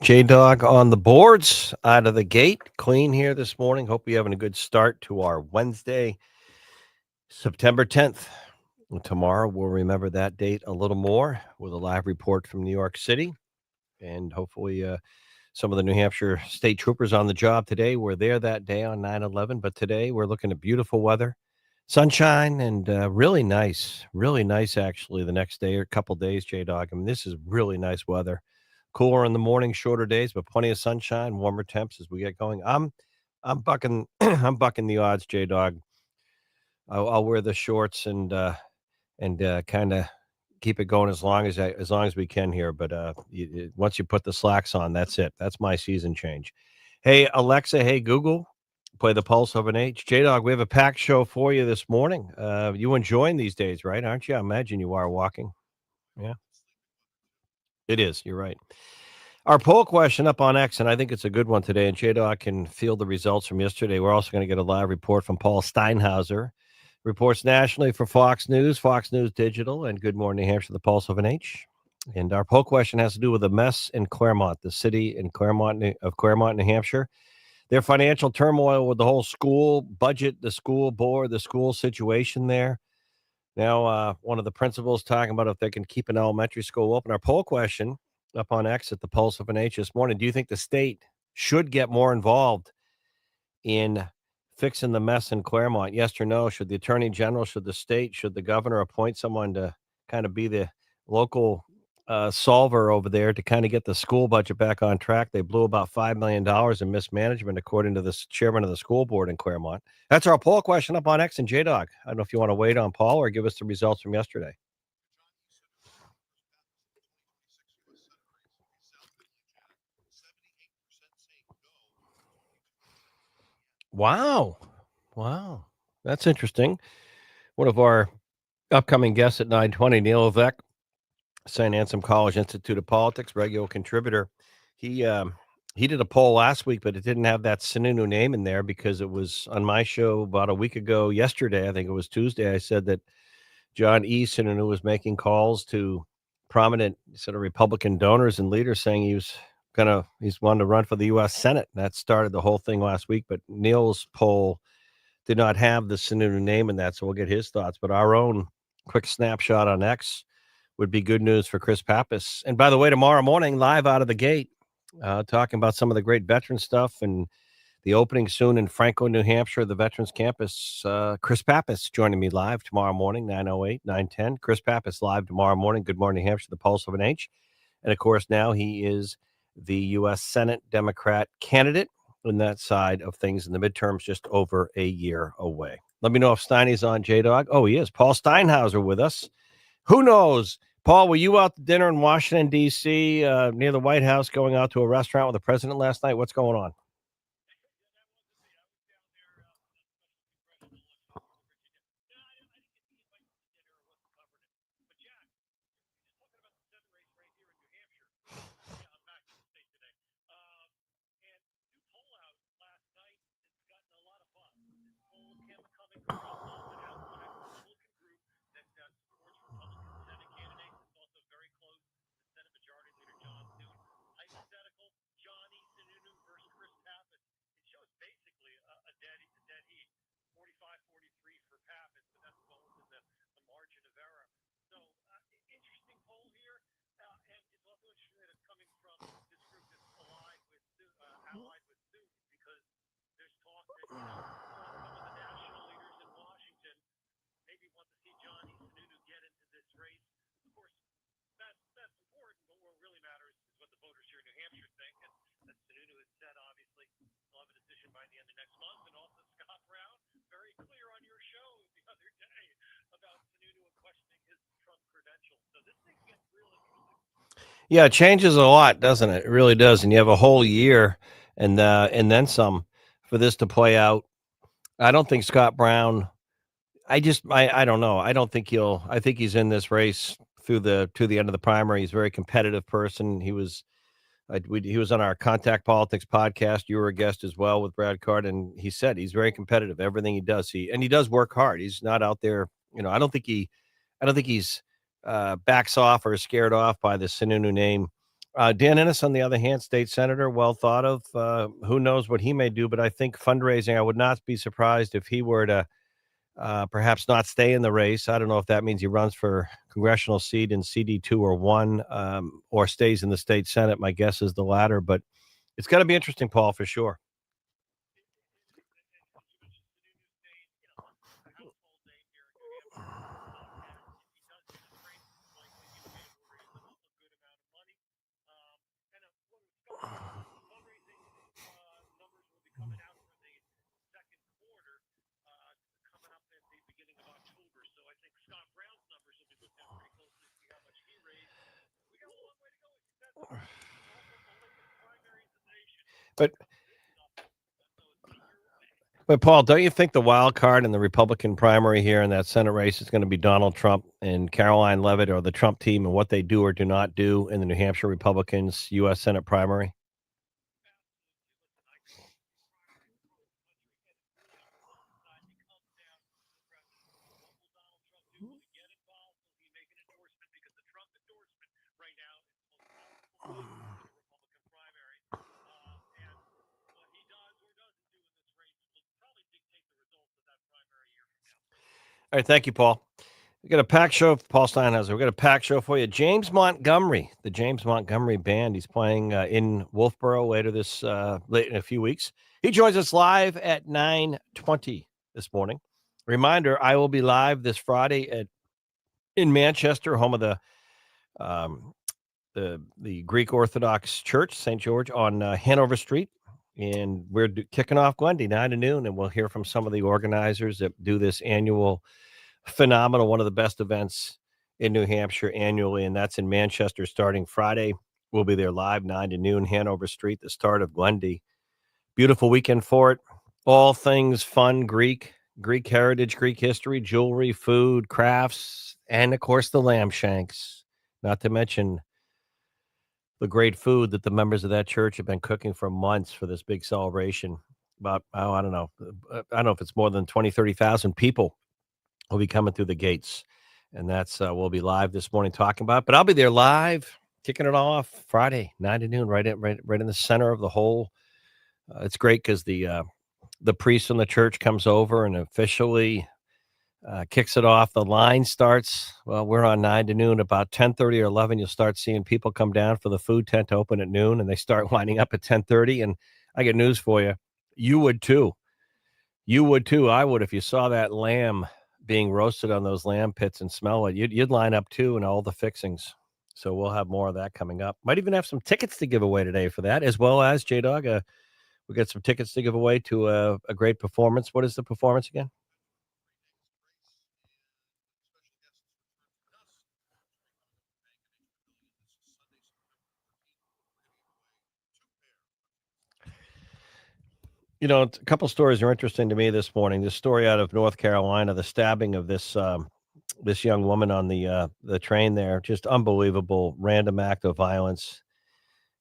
J-Dog on the boards out of the gate. Clean here this morning. Hope you're having a good start to our Wednesday, September 10th. And tomorrow, we'll remember that date a little more with a live report from New York City. And hopefully, some of the New Hampshire state troopers on the job today were there that day on 9/11. But today, we're looking at beautiful weather, sunshine, and really nice, actually, the next day or a couple days, J-Dog. I mean, this is really nice weather. Cooler in the morning, shorter days, but plenty of sunshine, warmer temps as we get going. I'm bucking I'm bucking the odds, J Dog. I'll wear the shorts and kind of keep it going as long as we can here. But once you put the slacks on, that's it. That's my season change. Hey Alexa, hey Google, play the pulse of an H. J Dog, we have a packed show for you this morning. You enjoying these days, right? Aren't you? I imagine you are walking. Yeah, it is. You're right. Our poll question up on X, and I think it's a good one today. And J-Dog can feel the results from yesterday. We're also going to get a live report from Paul Steinhauser, reports nationally for Fox News, Fox News Digital, and Good Morning New Hampshire, the Pulse of an H. And our poll question has to do with a mess in Claremont, the city in Claremont, New Hampshire. Their financial turmoil with the whole school budget, the school board, the school situation there. Now, one of the principals talking about if they can keep an elementary school open. Our poll question up on X at the Pulse of an H this morning. Do you think the state should get more involved in fixing the mess in Claremont? Yes or no? Should the attorney general, should the state, should the governor appoint someone to kind of be the local solver over there to kind of get the school budget back on track? They blew about $5 million in mismanagement, according to the chairman of the school board in Claremont. That's our poll question up on X and J Dog. I don't know if you want to wait on Paul or give us the results from yesterday. Wow. Wow. That's interesting. One of our upcoming guests at 9:20, Neil Levesque, St. Anselm College Institute of Politics, regular contributor. He he did a poll last week, but it didn't have that Sununu name in there because it was on my show about a week ago yesterday. I think it was Tuesday. I said that John E. Sununu was making calls to prominent sort of Republican donors and leaders saying he's wanted to run for the U.S. Senate. That started the whole thing last week. But Neil's poll did not have the Sununu name in that, so we'll get his thoughts. But our own quick snapshot on X would be good news for Chris Pappas. And by the way, tomorrow morning, live out of the gate, talking about some of the great veteran stuff and the opening soon in Franco, New Hampshire, the Veterans Campus. Chris Pappas joining me live tomorrow morning, 9:08, 9:10. Chris Pappas live tomorrow morning. Good Morning, New Hampshire, the Pulse of an H. And of course, now he is the U.S. Senate Democrat candidate on that side of things in the midterms, just over a year away. Let me know if Steiny's on, J-Dog. Oh, he is. Paul Steinhauser with us. Who knows? Paul, were you out to dinner in Washington, D.C., near the White House, going out to a restaurant with the president last night? What's going on? Yeah, it changes a lot, doesn't it? It really does. And you have a whole year and then some for this to play out. I don't think Scott Brown. I don't know. I don't think he'll. I think he's in this race through the to the end of the primary. He's a very competitive person. He was on our Contact Politics podcast. You were a guest as well with Brad Card, and he said he's very competitive. Everything he does, he does work hard. He's not out there. I don't think he's backs off or is scared off by the Sununu name. Dan Ennis, on the other hand, state senator, well thought of. Who knows what he may do, but I think fundraising, I would not be surprised if he were to perhaps not stay in the race. I don't know if that means he runs for congressional seat in CD2 or 1, or stays in the state Senate. My guess is the latter, but it's going to be interesting, Paul, for sure. But But Paul, don't you think the wild card in the Republican primary here in that Senate race is going to be Donald Trump and Caroline Leavitt, or the Trump team, and what they do or do not do in the New Hampshire Republicans' U.S. Senate primary? All right, thank you, Paul. We got a packed show. Paul Steinhauser. We got a packed show for you. James Montgomery, the James Montgomery Band. He's playing in Wolfboro later this late in a few weeks. He joins us live at 9:20 this morning. Reminder: I will be live this Friday in Manchester, home of um, the Greek Orthodox Church, St. George, on Hanover Street. And we're kicking off Glendy 9 to noon, and we'll hear from some of the organizers that do this annual phenomenal, one of the best events in New Hampshire annually, and that's in Manchester starting Friday. We'll be there live 9 to noon, Hanover Street, the start of Glendy. Beautiful weekend for it. All things fun, Greek heritage, Greek history, jewelry, food, crafts, and of course the lamb shanks. Not to mention the great food that the members of that church have been cooking for months for this big celebration. About, I don't know. I don't know if it's more than 20, 30,000 people will be coming through the gates. And that's, we'll be live this morning talking about, but I'll be there live, kicking it off Friday, 9 to noon, right in the center of the whole. It's great because the priest from the church comes over and officially kicks it off. The line starts, well, we're on 9 to noon. About 10:30 or 11, you'll start seeing people come down for the food tent to open at noon, and they start lining up at 10:30. And I got news for you. You would too. You would too. I would if you saw that lamb being roasted on those lamb pits and smell it. You'd line up too, and all the fixings. So we'll have more of that coming up. Might even have some tickets to give away today for that, as well as J-Dog. We got some tickets to give away to a great performance. What is the performance again? You know, a couple stories are interesting to me this morning. This story out of North Carolina, the stabbing of this young woman on the train there, just unbelievable, random act of violence.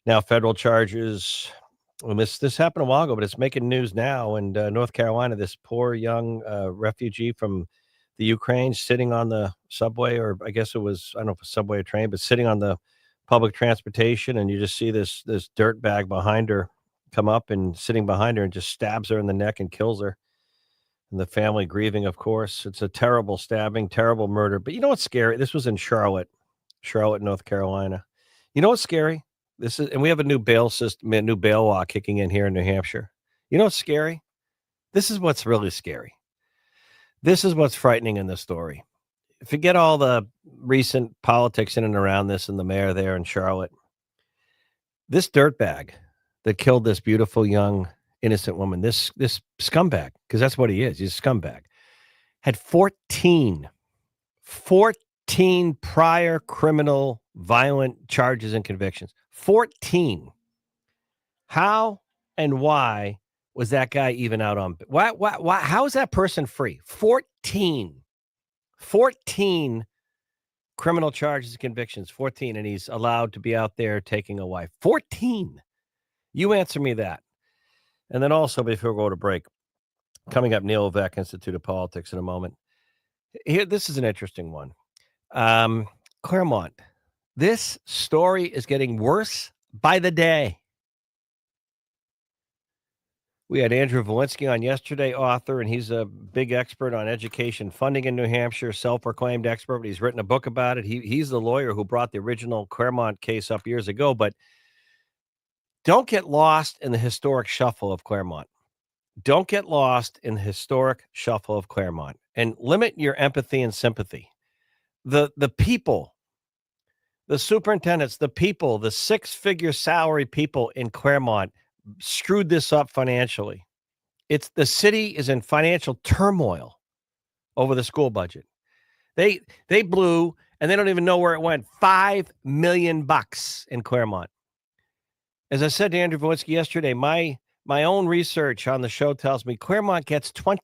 Now federal charges. Well, this happened a while ago, but it's making news now. And North Carolina, this poor young refugee from the Ukraine sitting on the subway, or I guess it was, I don't know if it's a subway or train, but sitting on the public transportation, and you just see this dirt bag behind her come up and sitting behind her and just stabs her in the neck and kills her. And the family grieving, of course. It's a terrible stabbing, terrible murder. But you know what's scary? This was in Charlotte, North Carolina. You know what's scary? This is, and we have a new bail system, a new bail law kicking in here in New Hampshire. You know what's scary? This is what's really scary. This is what's frightening in this story. Forget all the recent politics in and around this and the mayor there in Charlotte. This dirtbag that killed this beautiful young innocent woman, this scumbag, because that's what he is. He's a scumbag. Had 14 prior criminal violent charges and convictions. 14. How and why was that guy even out on why how is that person free? 14 criminal charges and convictions. 14, and he's allowed to be out there taking a wife. 14. You answer me that. And then also, before we go to break, coming up, Neil Levesque, Institute of Politics, in a moment. Here, this is an interesting one. Claremont, This story is getting worse by the day. We had Andrew Valinsky on yesterday, author, and he's a big expert on education funding in New Hampshire, self-proclaimed expert. But he's written a book about it. He's the lawyer who brought the original Claremont case up years ago. But don't get lost in the historic shuffle of Claremont. Don't get lost in the historic shuffle of Claremont, and limit your empathy and sympathy. The people, the superintendents, the people, the six-figure salary people in Claremont screwed this up financially. The city is in financial turmoil over the school budget. They blew, and they don't even know where it went, $5 million in Claremont. As I said to Andrew Valinsky yesterday, my own research on the show tells me Claremont gets about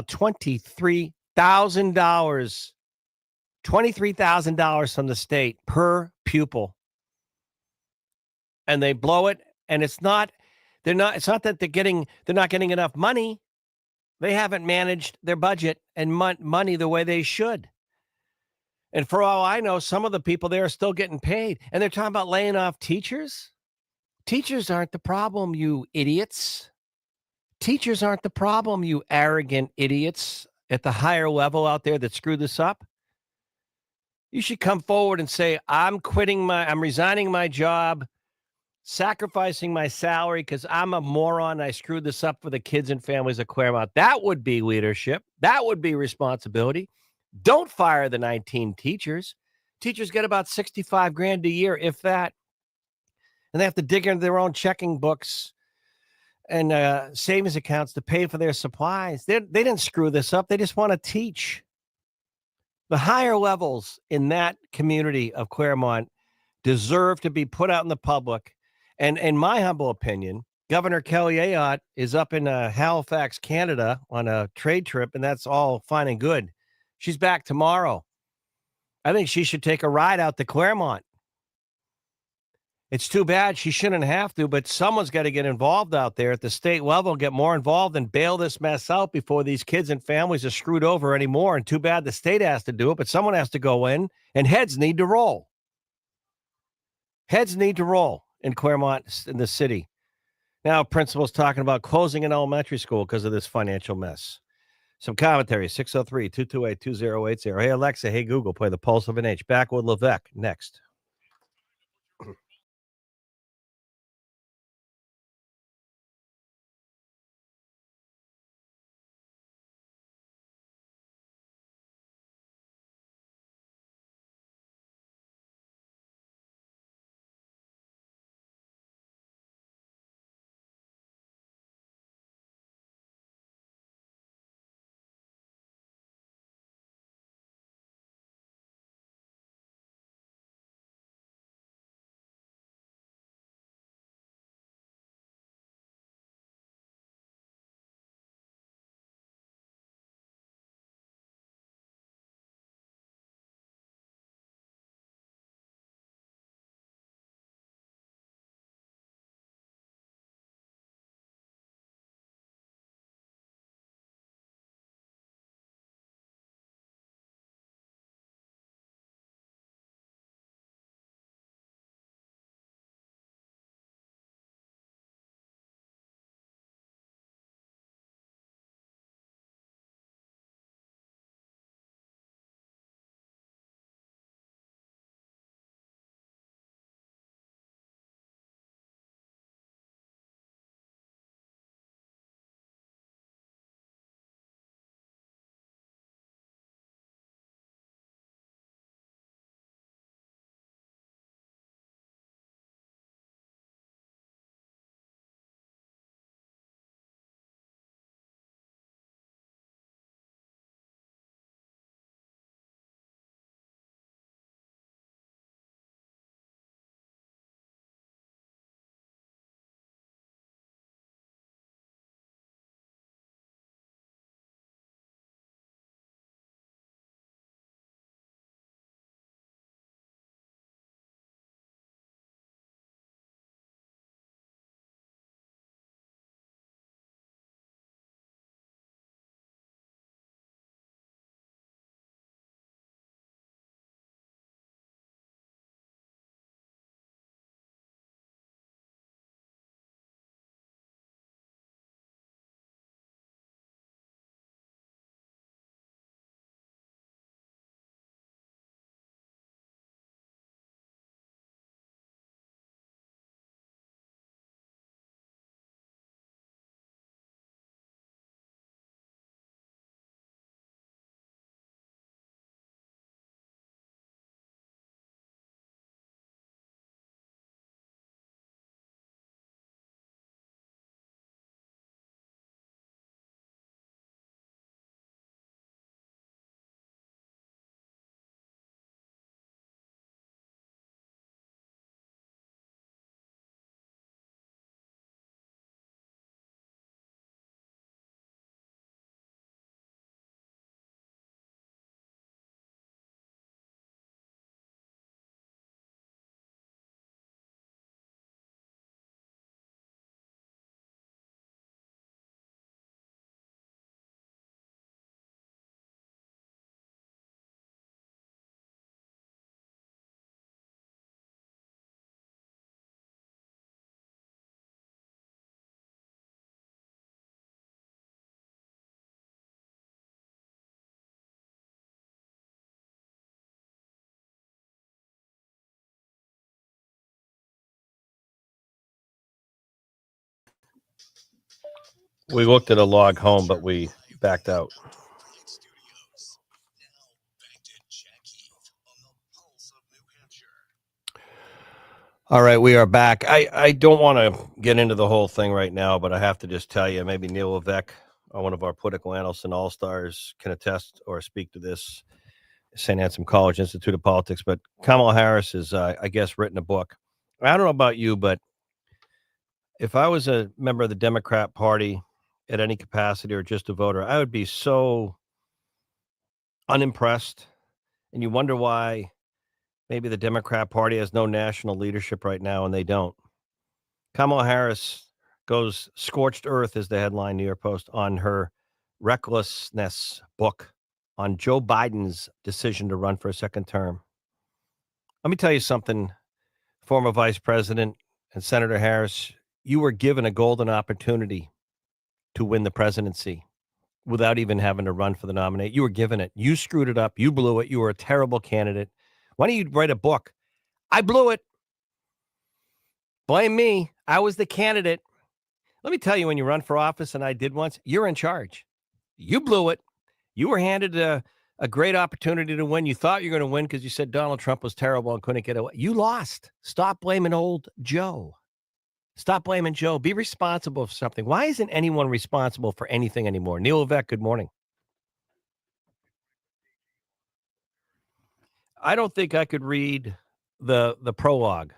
$23,000 from the state per pupil. And they blow it, and it's not that they're not getting enough money. They haven't managed their budget and money the way they should. And for all I know, some of the people there are still getting paid. And they're talking about laying off teachers. Teachers aren't the problem, you idiots. Teachers aren't the problem, you arrogant idiots at the higher level out there that screwed this up. You should come forward and say, I'm resigning my job, sacrificing my salary because I'm a moron. I screwed this up for the kids and families of Claremont. That would be leadership. That would be responsibility. Don't fire the 19 teachers. Teachers get about 65 grand a year, if that. And they have to dig into their own checking books and savings accounts to pay for their supplies. They didn't screw this up. They just want to teach. The higher levels in that community of Claremont deserve to be put out in the public. And in my humble opinion, Governor Kelly Ayotte is up in Halifax, Canada on a trade trip, and that's all fine and good. She's back tomorrow. I think she should take a ride out to Claremont. It's too bad she shouldn't have to, but someone's got to get involved out there at the state level, get more involved and bail this mess out before these kids and families are screwed over anymore. And too bad the state has to do it, but someone has to go in, and heads need to roll. Heads need to roll in Claremont, in the city. Now, principal's talking about closing an elementary school because of this financial mess. Some commentary, 603-228-2080. Hey, Alexa, hey, Google, play the Pulse of an H. Back with Levesque next. We looked at a log home, but we backed out. All right, we are back. I don't want to get into the whole thing right now, but I have to just tell you, maybe Neil Levesque, one of our political analysts and all-stars, can attest or speak to this. St. Anselm College Institute of Politics, but Kamala Harris has, I guess, written a book. I don't know about you, but if I was a member of the Democrat Party at any capacity or just a voter, I would be so unimpressed. And you wonder why maybe the Democrat Party has no national leadership right now, and they don't. Kamala Harris goes scorched earth, is the headline, New York Post, on her recklessness book on Joe Biden's decision to run for a second term. Let me tell you something, former Vice President and Senator Harris, you were given a golden opportunity to win the presidency without even having to run for the nominate. You were given it. You screwed it up. You blew it. You were a terrible candidate. Why don't you write a book? I blew it. Blame me. I was the candidate. Let me tell you, when you run for office, and I did once, you're in charge. You blew it. You were handed a great opportunity to win. You thought you were going to win because you said Donald Trump was terrible and couldn't get away. You lost. Stop blaming old Joe. Stop blaming Joe. Be responsible for something. Why isn't anyone responsible for anything anymore? Neil Levesque, good morning. I don't think I could read the prologue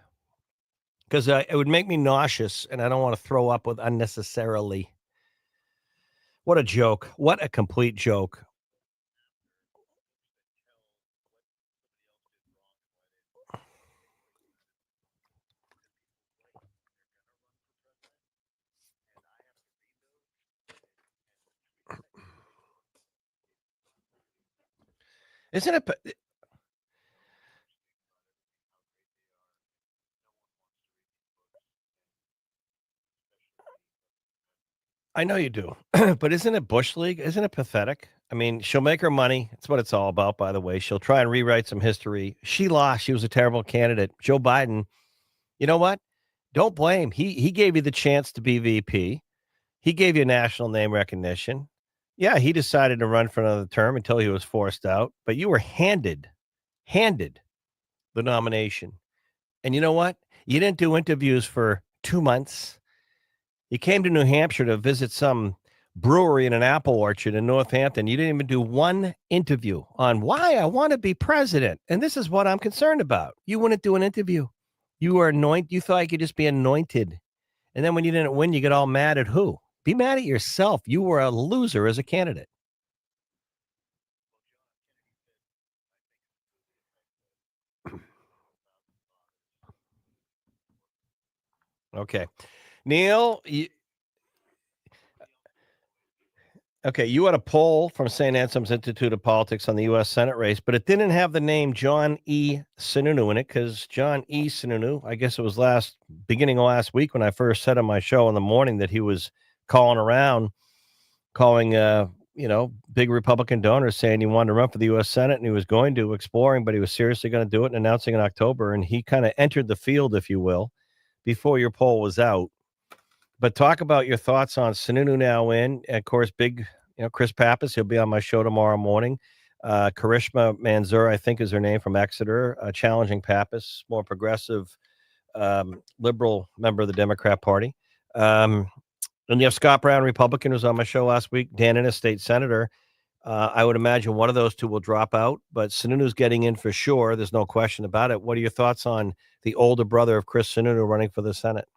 because it would make me nauseous, and I don't want to throw up with unnecessarily. What a joke. What a complete joke. Isn't it? I know you do, but isn't it Bush League? Isn't it pathetic? I mean, she'll make her money. That's what it's all about, by the way. She'll try and rewrite some history. She lost. She was a terrible candidate. Joe Biden, you know what? Don't blame. He gave you the chance to be VP. He gave you national name recognition. Yeah, he decided to run for another term until he was forced out, but you were handed the nomination. And you know what? You didn't do interviews for 2 months. You came to New Hampshire to visit some brewery in an apple orchard in Northampton. You didn't even do one interview on why I want to be president. And this is what I'm concerned about. You wouldn't do an interview. You were anointed. You thought you could just be anointed. And then when you didn't win, you get all mad at who? Be mad at yourself. You were a loser as a candidate. Okay. Neil, okay, you had a poll from St. Anselm's Institute of Politics on the U.S. Senate race, but it didn't have the name John E. Sununu in it because John E. Sununu, I guess it was beginning of last week when I first said on my show in the morning that he was calling around, calling, big Republican donors saying he wanted to run for the U.S. Senate and he was going to, exploring, but he was seriously going to do it and announcing in October. And he kind of entered the field, if you will, before your poll was out. But talk about your thoughts on Sununu now in. And of course, big, Chris Pappas, he'll be on my show tomorrow morning. Karishma Manzoor, I think is her name, from Exeter, challenging Pappas, more progressive, liberal member of the Democrat Party. And you have Scott Brown, Republican, who's on my show last week. Dan Innes, state senator. I would imagine one of those two will drop out, but Sununu's getting in for sure. There's no question about it. What are your thoughts on the older brother of Chris Sununu running for the Senate?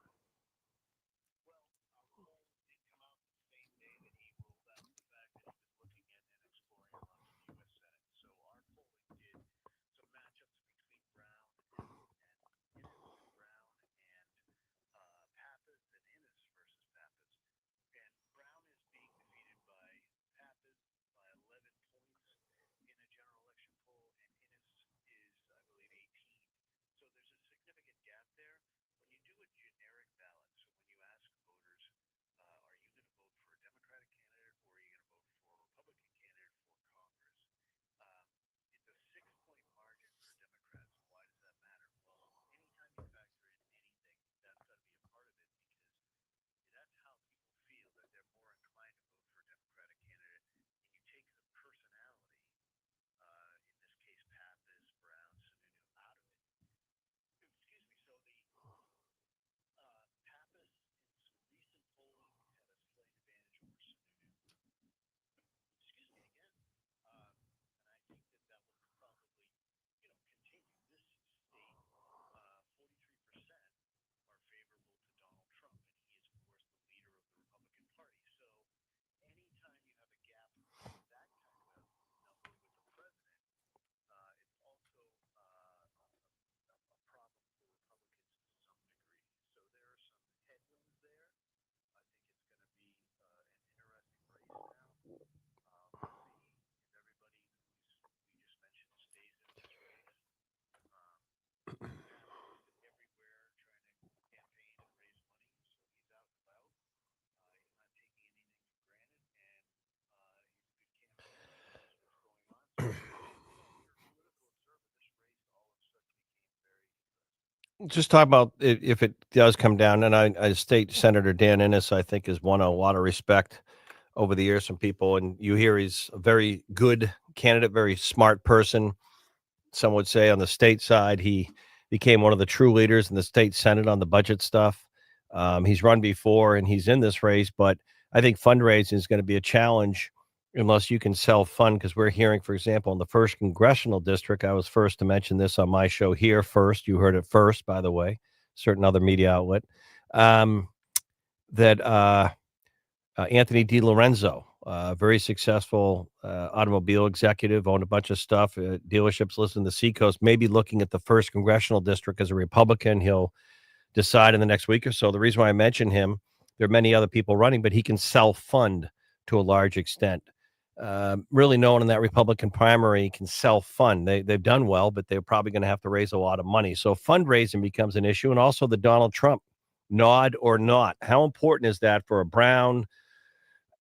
Just talk about if it does come down, and State Senator Dan Innes, I think, has won a lot of respect over the years from people, and you hear he's a very good candidate, very smart person. Some would say on the state side, he became one of the true leaders in the state Senate on the budget stuff. He's run before and he's in this race, but I think fundraising is going to be a challenge unless you can sell fund. Because we're hearing, for example, in the first congressional district, I was first to mention this on my show here first. You heard it first, by the way, certain other media outlet, um, that Anthony DiLorenzo, very successful automobile executive, owned a bunch of stuff, dealerships listed in the Seacoast, maybe looking at the first congressional district as a Republican. He'll decide in the next week or so. The reason why I mention him, there are many other people running, but he can self-fund to a large extent. Really known in that Republican primary, can self-fund. They've done well, but they're probably going to have to raise a lot of money. So fundraising becomes an issue, and also the Donald Trump nod or not. How important is that for a Brown,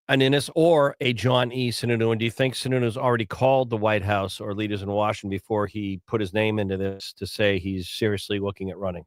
an Innis, or a John E. Sununu? And do you think Sununu's already called the White House or leaders in Washington before he put his name into this to say he's seriously looking at running?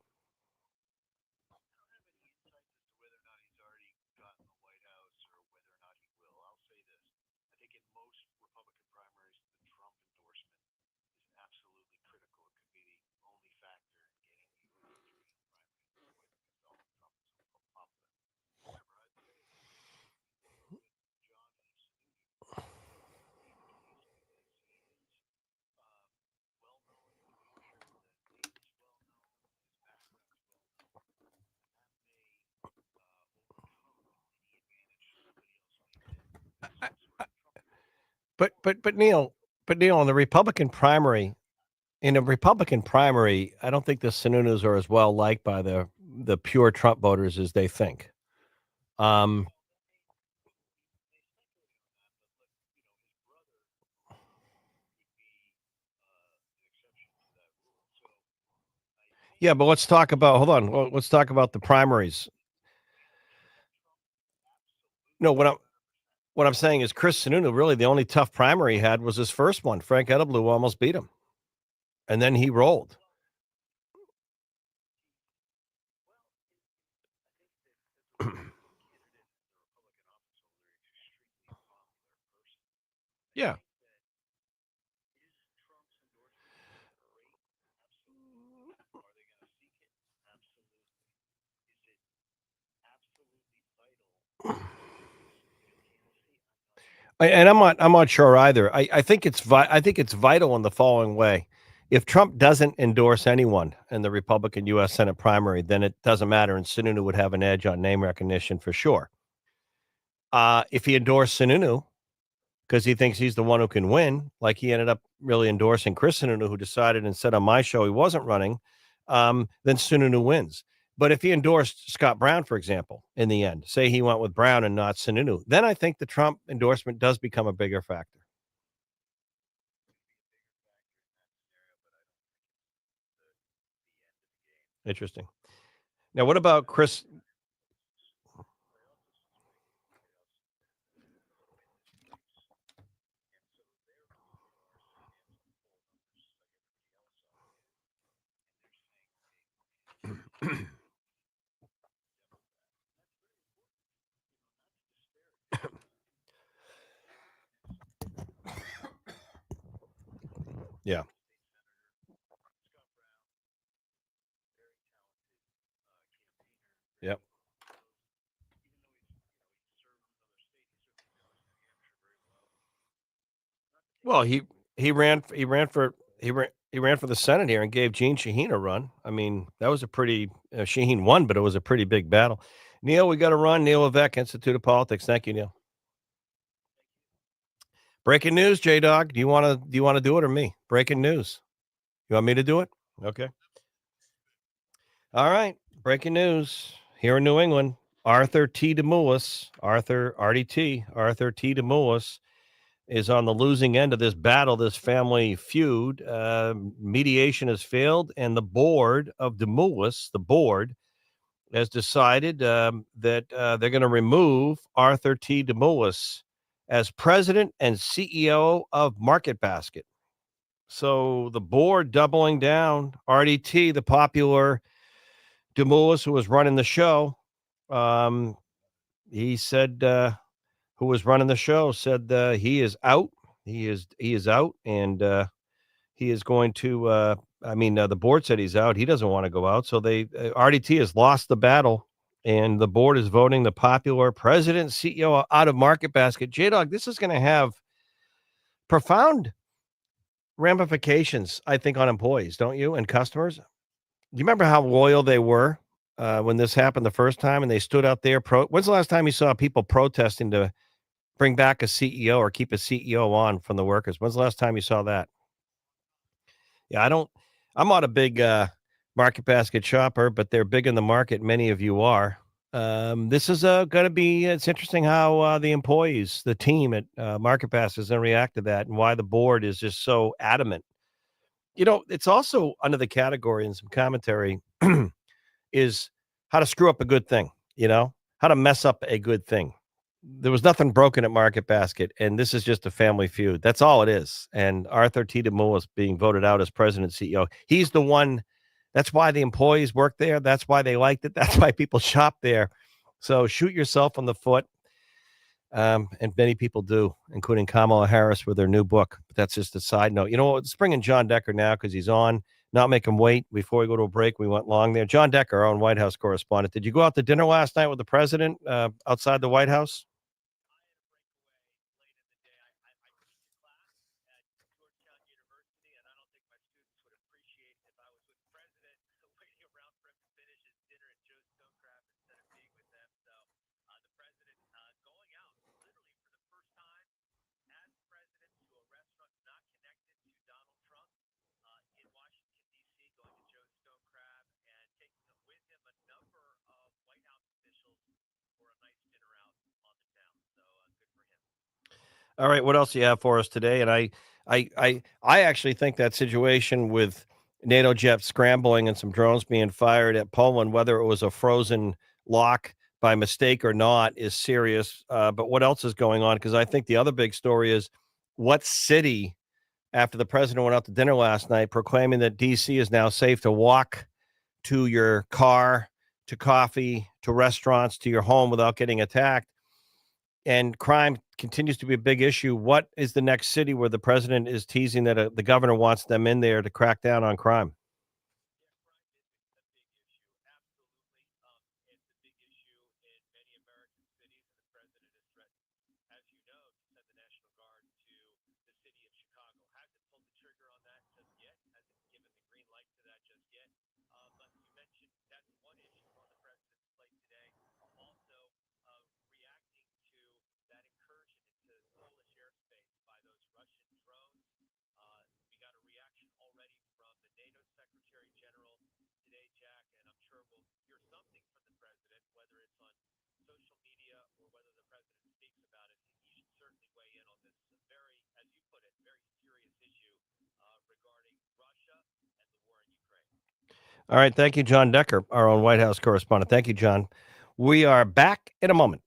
But Neil, in the Republican primary, I don't think the Sununos are as well liked by the pure Trump voters as they think. Um, yeah, but let's talk about hold on. Let's talk about the primaries. No, what I'm saying is Chris Sununu, really the only tough primary he had was his first one. Frank Edelblut almost beat him, and then he rolled. Yeah. And I'm not sure either. I think I think it's vital in the following way. If Trump doesn't endorse anyone in the Republican U.S. Senate primary, then it doesn't matter, and Sununu would have an edge on name recognition for sure. If he endorsed Sununu because he thinks he's the one who can win, like he ended up really endorsing Chris Sununu, who decided and said on my show he wasn't running, then Sununu wins. But if he endorsed Scott Brown, for example, in the end, say he went with Brown and not Sununu, then I think the Trump endorsement does become a bigger factor. Interesting. Now, what about Chris? Yeah. Yep. Well, he ran for the Senate here and gave Gene Shaheen a run. I mean, that was a pretty Shaheen won, but it was a pretty big battle. Neil, we got to run. Neil Levesque, Institute of Politics. Thank you, Neil. Breaking news, J Dog. Do you want to do it or me? Breaking news. You want me to do it? Okay. All right. Breaking news here in New England. Arthur T. DeMoulis, Arthur RDT, Arthur T. DeMoulis is on the losing end of this battle, this family feud. Mediation has failed, and the board of DeMoulis, the board, has decided that they're going to remove Arthur T. DeMoulis as president and CEO of Market Basket. So the board doubling down, RDT, the popular Demoulas, who was running the show, um, he said, who was running the show said he is out. He is out, and he is going to. The board said he's out. He doesn't want to go out, so they RDT has lost the battle, and the board is voting the popular president CEO out of Market Basket. J Dog, this is going to have profound ramifications, I think, on employees, don't you, and customers? Do you remember how loyal they were when this happened the first time, and they stood out there? When's the last time you saw people protesting to bring back a CEO or keep a CEO on from the workers? When's the last time you saw that? Yeah, I'm not a big market basket shopper, but they're big in the market. Many of you are. This is going to be, it's interesting how the employees, the team at Market Pass is going to react to that and why the board is just so adamant. It's also under the category and some commentary is how to screw up a good thing, how to mess up a good thing. There was nothing broken at Market Basket, and this is just a family feud. That's all it is. And Arthur T. DeMoulas being voted out as president CEO. He's the one. That's why the employees work there. That's why they liked it. That's why people shop there. So shoot yourself on the foot. And many people do, including Kamala Harris with her new book. But that's just a side note. You know what? Let's bring in John Decker now because he's on. Not make him wait. Before we go to a break, we went long there. John Decker, our own White House correspondent. Did you go out to dinner last night with the president outside the White House? All right, what else do you have for us today? And I actually think that situation with NATO jets scrambling and some drones being fired at Poland, whether it was a frozen lock by mistake or not, is serious. But what else is going on? Because I think the other big story is what city, after the president went out to dinner last night, proclaiming that DC is now safe to walk to your car, to coffee, to restaurants, to your home without getting attacked, and crime continues to be a big issue. What is the next city where the president is teasing that the governor wants them in there to crack down on crime? All right. Thank you, John Decker, our own White House correspondent. Thank you, John. We are back in a moment.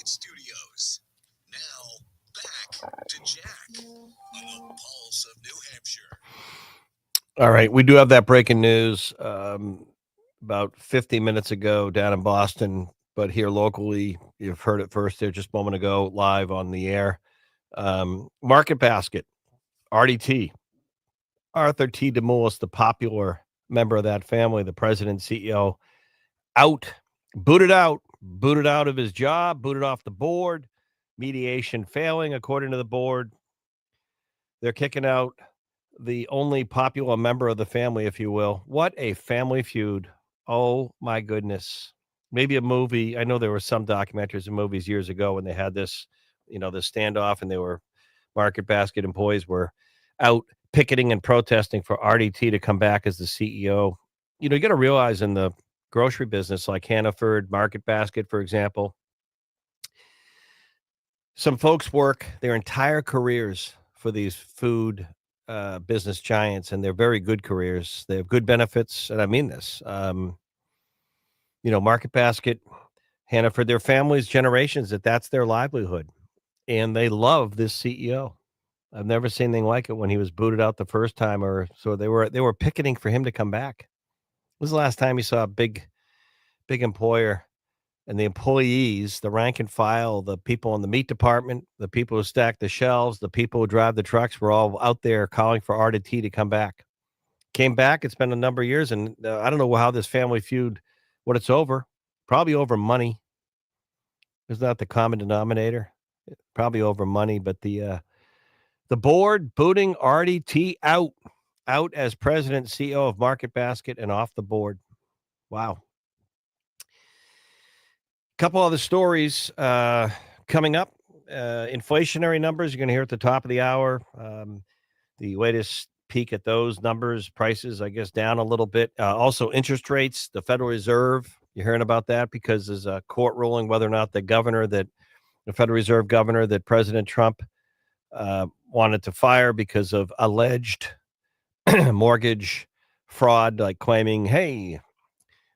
Market Studios. Now, back to Jack on the Pulse of New Hampshire. All right, we do have that breaking news about 50 minutes ago down in Boston, but here locally, you've heard it first there just a moment ago, live on the air. Market Basket, RDT, Arthur T. DeMoulis, the popular member of that family, the president, CEO, booted out of his job, booted off the board, mediation failing, according to the board. They're kicking out the only popular member of the family, if you will. What a family feud. Oh, my goodness. Maybe a movie. I know there were some documentaries and movies years ago when they had this, the standoff, and they were Market Basket employees were out picketing and protesting for RDT to come back as the CEO. You got to realize in the grocery business like Hannaford, Market Basket, for example, some folks work their entire careers for these food business giants, and they're very good careers. They have good benefits, and I mean this. Market Basket, Hannaford, their families, generations, that's their livelihood, and they love this CEO. I've never seen anything like it when he was booted out the first time, or so they were picketing for him to come back. When was the last time you saw a big employer and the employees, the rank and file, the people in the meat department, the people who stack the shelves, the people who drive the trucks were all out there calling for RDT to come back. Came back. It's been a number of years, and I don't know how this family feud, what it's over. Probably over money. Is that the common denominator? Probably over money, but the board booting RDT out as president, CEO of Market Basket, and off the board. Wow. Couple other stories coming up. Inflationary numbers you're going to hear at the top of the hour. The latest peek at those numbers, prices, I guess, down a little bit. Also, interest rates, the Federal Reserve. You're hearing about that because there's a court ruling whether or not the Federal Reserve governor that President Trump wanted to fire because of alleged mortgage fraud, like claiming, hey,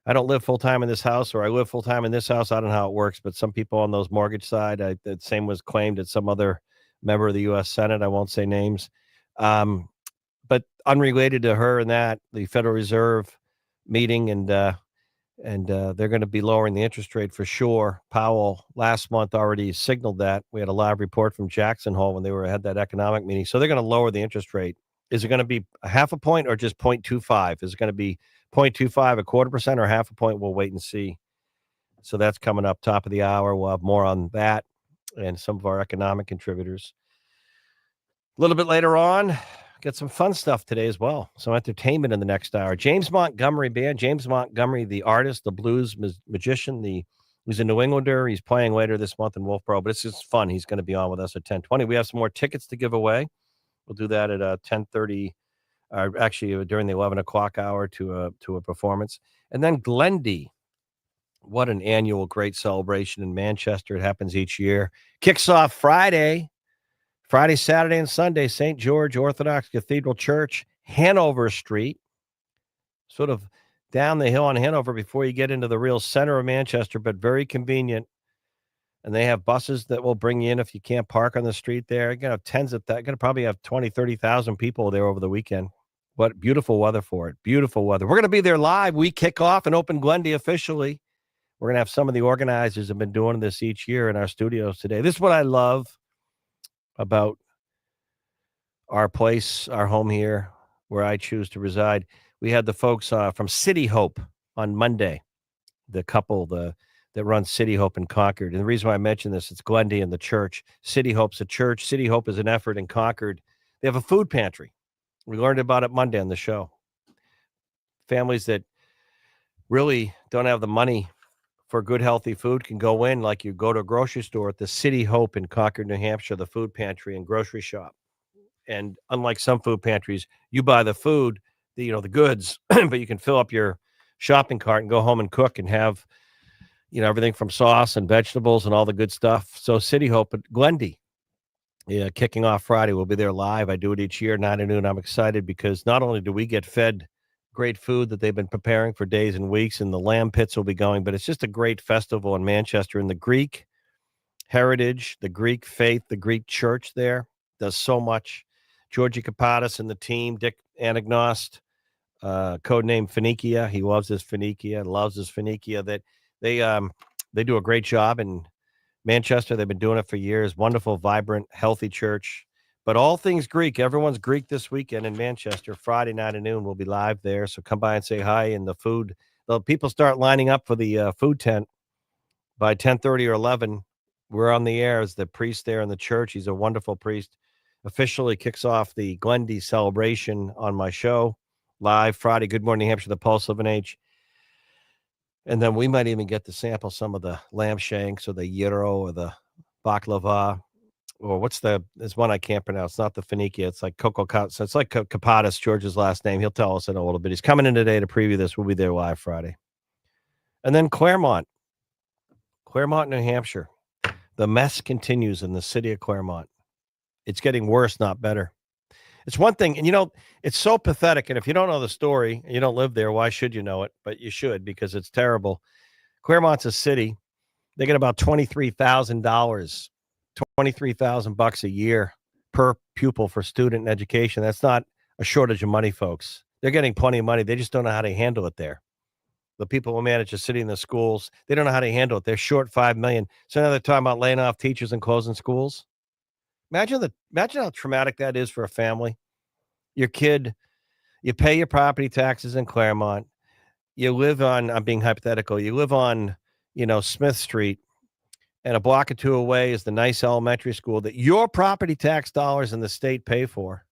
I don't live full-time in this house, or I live full-time in this house. I don't know how it works, but some people on those mortgage side, the same was claimed at some other member of the U.S. Senate. I won't say names. But unrelated to her and that, the Federal Reserve meeting, and they're going to be lowering the interest rate for sure. Powell last month already signaled that. We had a live report from Jackson Hole when they had that economic meeting. So they're going to lower the interest rate. Is it going to be a half a point or just 0.25? Is it going to be 0.25, 0.25%, or half a point? We'll wait and see. So that's coming up top of the hour. We'll have more on that and some of our economic contributors. A little bit later on, got some fun stuff today as well. Some entertainment in the next hour. James Montgomery Band. James Montgomery, the artist, the blues magician, he's a New Englander. He's playing later this month in Wolfboro, but it's just fun. He's going to be on with us at 10:20. We have some more tickets to give away. We'll do that at 10:30. Actually, during the 11 o'clock hour to a performance. And then Glendy. What an annual great celebration in Manchester. It happens each year. Kicks off Friday, Saturday, and Sunday. St. George Orthodox Cathedral Church, Hanover Street. Sort of down the hill on Hanover before you get into the real center of Manchester, but very convenient. And they have buses that will bring you in if you can't park on the street there. You're going to have tens of that. You're going to probably have 20, 30,000 people there over the weekend. What beautiful weather for it. Beautiful weather. We're going to be there live. We kick off and open Glendy officially. We're going to have some of the organizers have been doing this each year in our studios today. This is what I love about our place, our home here, where I choose to reside. We had the folks from City Hope on Monday, the couple that runs City Hope in Concord. And the reason why I mention this, it's Glendy and the church. City Hope's a church. City Hope is an effort in Concord. They have a food pantry. We learned about it Monday on the show. Families that really don't have the money for good, healthy food can go in like you go to a grocery store at the City Hope in Concord, New Hampshire, the food pantry and grocery shop. And unlike some food pantries, you buy the food, the goods, but you can fill up your shopping cart and go home and cook and have, everything from sauce and vegetables and all the good stuff. So City Hope at Glendy, kicking off Friday. We'll be there live. I do it each year, 9 to noon. I'm excited because not only do we get fed great food that they've been preparing for days and weeks, and the lamb pits will be going, but it's just a great festival in Manchester. And the Greek heritage, the Greek faith, the Greek church there does so much. Georgie Kapatis and the team, Dick Anagnost, codename Phoenicia. He loves his Phoenicia and loves his Phoenicia. That they do a great job in Manchester. They've been doing it for years. Wonderful, vibrant, healthy church. But all things Greek. Everyone's Greek this weekend in Manchester. Friday night at noon, we'll be live there. So come by and say hi. And the food, the people start lining up for the food tent by 10:30 or 11. We're on the air as the priest there in the church. He's a wonderful priest. Officially kicks off the Glendy celebration on my show live Friday. Good Morning, New Hampshire, the Pulse of an Age. And then we might even get to sample some of the lamb shanks or the gyro or the baklava. Or there's one I can't pronounce. It's not the Phoenicia. It's like so it's like Kapatis, George's last name. He'll tell us in a little bit. He's coming in today to preview this. We'll be there live Friday. And then Claremont, New Hampshire. The mess continues in the city of Claremont. It's getting worse, not better. It's one thing, and it's so pathetic. And if you don't know the story, and you don't live there, why should you know it? But you should, because it's terrible. Claremont's a city. They get about $23,000, $23,000 a year per pupil for student education. That's not a shortage of money, folks. They're getting plenty of money. They just don't know how to handle it there. The people who manage the city and the schools, they don't know how to handle it. They're short $5 million. So now they're talking about laying off teachers and closing schools. Imagine how traumatic that is for a family. Your kid, you pay your property taxes in Claremont. You live on, I'm being hypothetical, you live on, Smith Street, and a block or two away is the nice elementary school that your property tax dollars in the state pay for.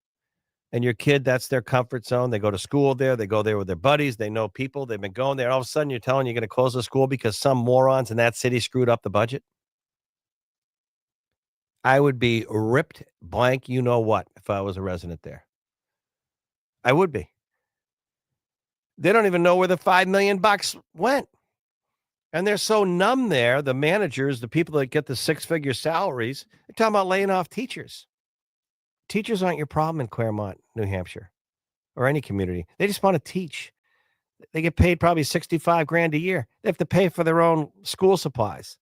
And your kid, that's their comfort zone. They go to school there. They go there with their buddies. They know people. They've been going there. All of a sudden, you're telling you're going to close the school because some morons in that city screwed up the budget. I would be ripped blank, you know what, if I was a resident there. I would be. They don't even know where the $5 million went. And they're so numb there, the managers, the people that get the six-figure salaries, they're talking about laying off teachers. Teachers aren't your problem in Claremont, New Hampshire, or any community. They just want to teach. They get paid probably $65,000 a year. They have to pay for their own school supplies.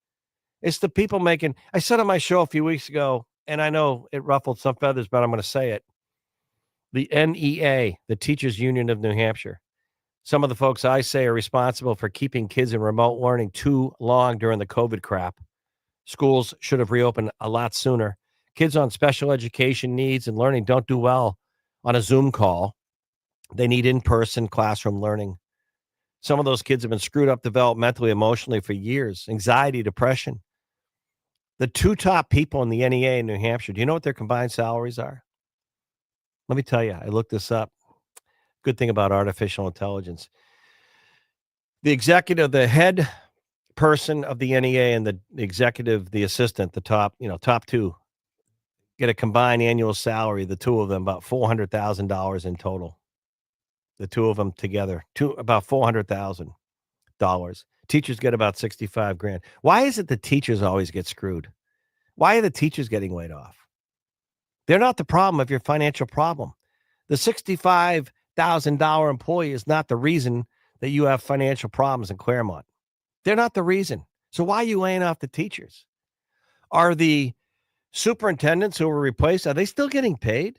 It's the people making. I said on my show a few weeks ago, and I know it ruffled some feathers, but I'm going to say it. The NEA, the Teachers Union of New Hampshire. Some of the folks I say are responsible for keeping kids in remote learning too long during the COVID crap. Schools should have reopened a lot sooner. Kids on special education needs and learning don't do well on a Zoom call. They need in-person classroom learning. Some of those kids have been screwed up developmentally, emotionally for years. Anxiety, depression. The two top people in the NEA in New Hampshire, do you know what their combined salaries are? Let me tell you, I looked this up. Good thing about artificial intelligence. The head person of the NEA and the executive, the assistant, the top two, get a combined annual salary, the two of them, about $400,000 in total. The two of them together, about $400,000. Teachers get about $65,000. Why is it the teachers always get screwed? Why are the teachers getting laid off? They're not the problem of your financial problem. The $65,000 employee is not the reason that you have financial problems in Claremont. They're not the reason. So why are you laying off the teachers? Are the superintendents who were replaced, are they still getting paid?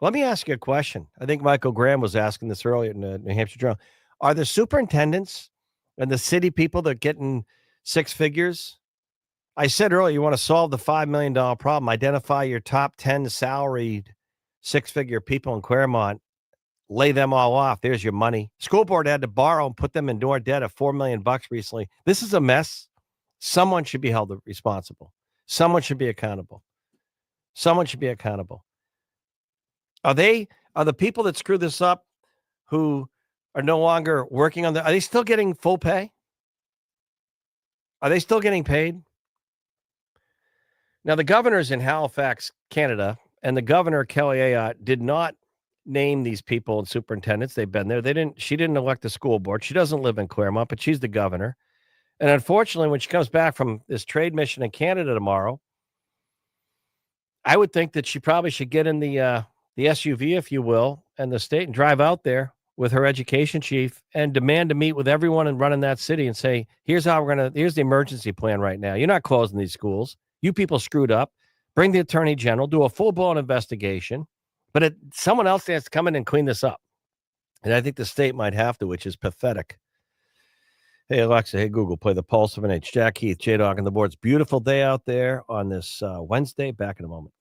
Let me ask you a question. I think Michael Graham was asking this earlier in the New Hampshire Journal. Are the superintendents and the city people that are getting six figures? I said earlier, you want to solve the $5 million problem. Identify your top 10 salaried six-figure people in Claremont. Lay them all off. There's your money. School board had to borrow and put them in door debt of $4 million recently. This is a mess. Someone should be held responsible. Someone should be accountable. Someone should be accountable. Are the people that screw this up who are no longer working are they still getting full pay? Are they still getting paid? Now, the governor's in Halifax, Canada, and the governor, Kelly Ayotte, did not name these people and superintendents. They've been there. She didn't elect the school board. She doesn't live in Claremont, but she's the governor. And unfortunately, when she comes back from this trade mission in Canada tomorrow, I would think that she probably should get in the SUV, if you will, and the state and drive out there with her education chief and demand to meet with everyone and running that city and say, here's the emergency plan right now. You're not closing these schools. You people screwed up. Bring the attorney general, do a full-blown investigation. But someone else has to come in and clean this up. And I think the state might have to, which is pathetic. Hey, Alexa. Hey, Google. Play the Pulse of an H. Jack Heath, J-Dog on the boards. Beautiful day out there on this Wednesday. Back in a moment.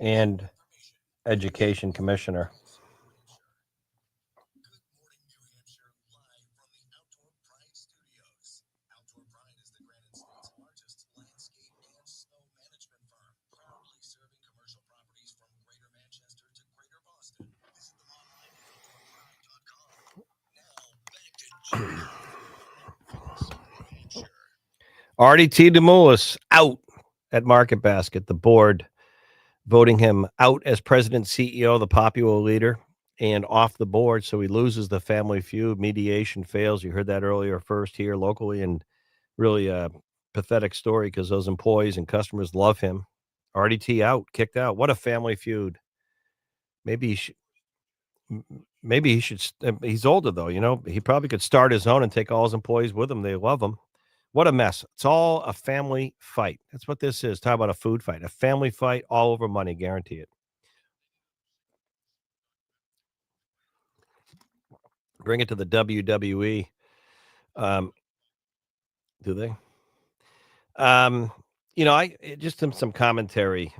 And Education Commissioner. Good morning, New Hampshire, live from the Outdoor Pride Studios. Outdoor Pride is the Granite State's largest landscape and snow management firm, proudly serving commercial properties from Greater Manchester to Greater Boston. Visit them online at outdoorpride.com. Now, back to Jack on the Pulse of New Hampshire. Artie T. Demoulas out at Market Basket. The board voting him out as president CEO, the popular leader, and off the board. So he loses the Family Feud. Mediation fails. You heard that earlier first here locally, and really a pathetic story because those employees and customers love him. Artie T out, kicked out. What a Family Feud. Maybe he should. Maybe he should. He's older though. He probably could start his own and take all his employees with him. They love him. What a mess. It's all a family fight. That's what this is. Talk about a food fight, a family fight all over money. Guarantee it. Bring it to the WWE. Do they? Just some commentary.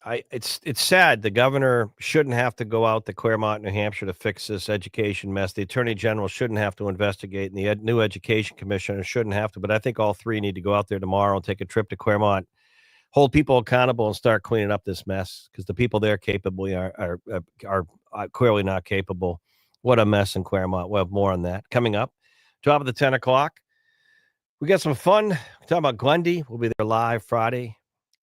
It's sad. The governor shouldn't have to go out to Claremont, New Hampshire to fix this education mess. The attorney general shouldn't have to investigate, and the new education commissioner shouldn't have to. But I think all three need to go out there tomorrow and take a trip to Claremont, hold people accountable and start cleaning up this mess, because the people there capable are clearly not capable. What a mess in Claremont. We'll have more on that coming up. Top of the 10 o'clock. We got some fun. We're talking about Grundy. We'll be there live Friday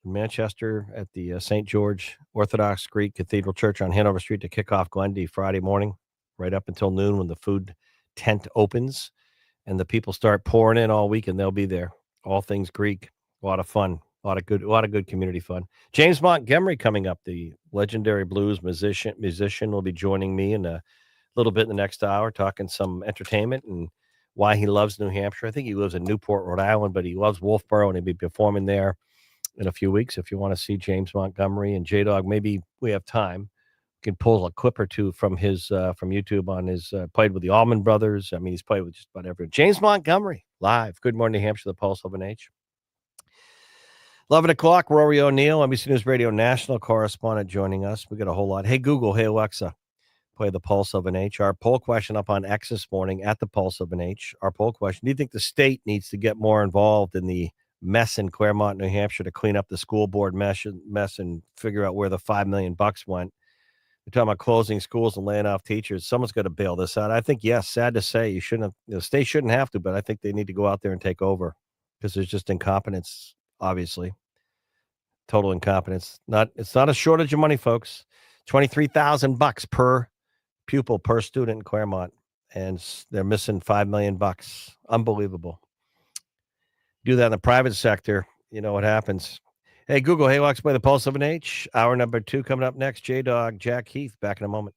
in Manchester at the St. George Orthodox Greek Cathedral Church on Hanover Street to kick off Grundy Friday morning, right up until noon when the food tent opens and the people start pouring in all week, and they'll be there. All things Greek. A lot of fun. A lot of good community fun. James Montgomery coming up, the legendary blues musician will be joining me in a little bit in the next hour, talking some entertainment and why he loves New Hampshire. I think he lives in Newport, Rhode Island, but he loves Wolfboro, and he'll be performing there in a few weeks. If you want to see James Montgomery and J-Dog, maybe we have time, we can pull a clip or two from his from YouTube on his played with the Allman Brothers. I mean, he's played with just about everyone. James Montgomery live. Good morning, New Hampshire, the Pulse of an H. 11 o'clock, Rory O'Neill, NBC News Radio national correspondent, joining us. We got a whole lot. Hey, Google. Hey, Alexa. Play the Pulse of an H. Our poll question up on X this morning at the Pulse of an H. Our poll question: do you think the state needs to get more involved in the mess in Claremont, New Hampshire, to clean up the school board mess and figure out where the $5 million went? We're talking about closing schools and laying off teachers. Someone's got to bail this out. I think, yes, sad to say, the state shouldn't have to, but I think they need to go out there and take over, because there's just incompetence, obviously. Total incompetence. It's not a shortage of money, folks. $23,000 per pupil per student in Claremont, and they're missing $5 million. Unbelievable. Do that in the private sector, you know what happens. Hey, Google. Hey, Alexa, play the Pulse of an H. Hour number 2 coming up next. J-Dog, Jack Heath, back in a moment.